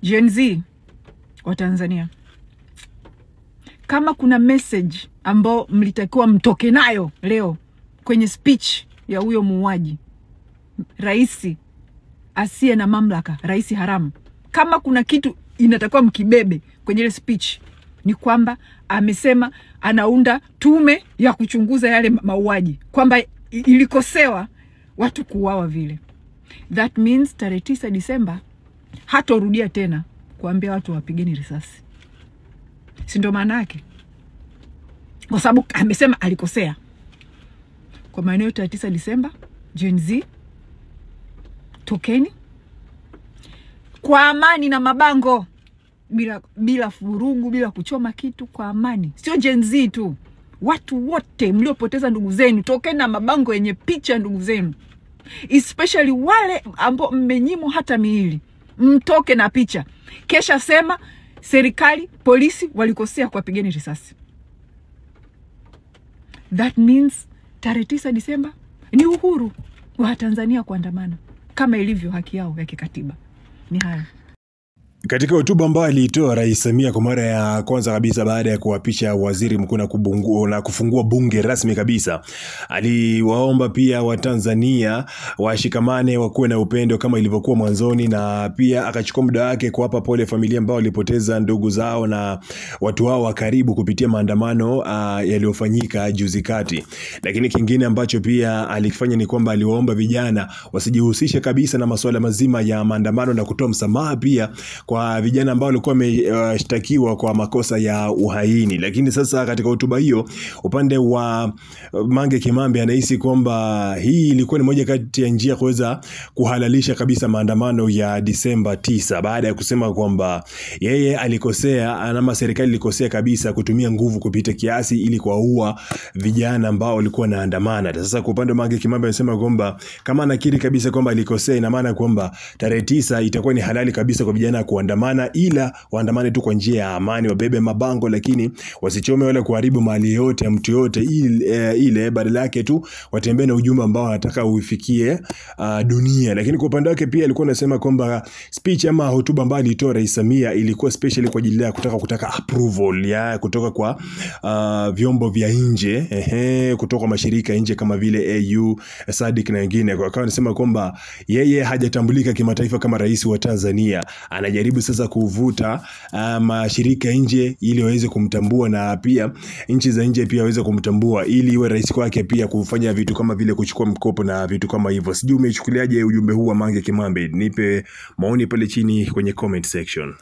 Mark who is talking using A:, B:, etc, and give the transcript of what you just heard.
A: Gen Z wa Tanzania, kama kuna message ambao mlitakiwa mtoke nayo leo kwenye speech ya huyo muuaji, rais asiye na mamlaka, rais haramu, kama kuna kitu inatakiwa mkibebe kwenye ile speech, ni kwamba amesema anaunda tume ya kuchunguza yale mauaji, kwamba ilikosewa watu kuuawa vile. That means tarehe 9 Disemba hatorudia tena kuambia watu wapigeni risasi. Si ndio maana yake? Kwa sababu amesema alikosea. Kwa maana tarehe 9 Disemba, Gen Z, tokeni kwa amani na mabango, bila furugu, bila kuchoma kitu, kwa amani. Sio Gen Z tu, watu wote mliopoteza ndugu zenu, tokeni na mabango yenye picha ndugu zenu, especially wale ambao mmenyimwa hata miili, mtoke na picha. Kesha sema serikali, polisi walikosea kwa pigeni risasi. That means tarehe 9 Disemba ni uhuru wa Tanzania kuandamana kama ilivyo haki yao ya kikatiba. Ni hayo.
B: Katika hotuba ambayo aliitoa Rais Samia kwa mara ya kwanza kabisa baada ya kuapisha waziri mkuu na kufungua bunge rasmi kabisa, aliwaomba pia Watanzania washikamane, wakuwe na upendo kama ilivyokuwa mwanzoni, na pia akachukua muda wake kuwapa pole familia ambao walipoteza ndugu zao na watu wao wa karibu kupitia maandamano yaliyofanyika juzi kati. Lakini kingine ambacho pia alikifanya ni kwamba aliwaomba vijana wasijihusishe kabisa na masuala mazima ya maandamano na kutoa msamaha pia kwa vijana ambao walikuwa wameshtakiwa kwa makosa ya uhaini. Lakini sasa katika hotuba hiyo, upande wa Mange Kimambi anahisi kwamba hii ilikuwa ni moja kati ya njia kuweza kuhalalisha kabisa maandamano ya Disemba 9, baada ya kusema kwamba yeye alikosea, ama serikali ilikosea kabisa kutumia nguvu kupita kiasi ili kuwaua vijana ambao walikuwa wanaandamana. Sasa kwa upande wa Mange Kimambi anasema kwamba kama anakiri kabisa kwamba alikosea, ina maana kwamba tarehe 9 itakuwa ni halali kabisa kwa vijana kuandamana, ila waandamane tu kwa njia ya amani, wabebe mabango lakini wasichome wala kuharibu mali yote ya mtu yote ile, badala yake tu watembee na ujumbe ambao wanataka uifikie dunia. Lakini kwa upande wake pia alikuwa anasema kwamba speech ama hotuba ambayo alitoa Rais Samia ilikuwa specially kwa ajili ya kutaka approval ya kutoka kwa vyombo vya nje, kutoka kwa mashirika nje kama vile AU, SADC na wengine. Kwa akawa anasema kwamba yeye hajatambulika kimataifa kama rais wa Tanzania, anajaribu sasa kuvuta mashirika nje ili waweze kumtambua, na pia nchi za nje pia waweze kumtambua ili iwe rais kwake pia kufanya vitu kama vile kuchukua mkopo na vitu kama hivyo. Sijui umechukuliaje ujumbe huu wa Mange Kimambi? Nipe maoni pale chini kwenye comment section.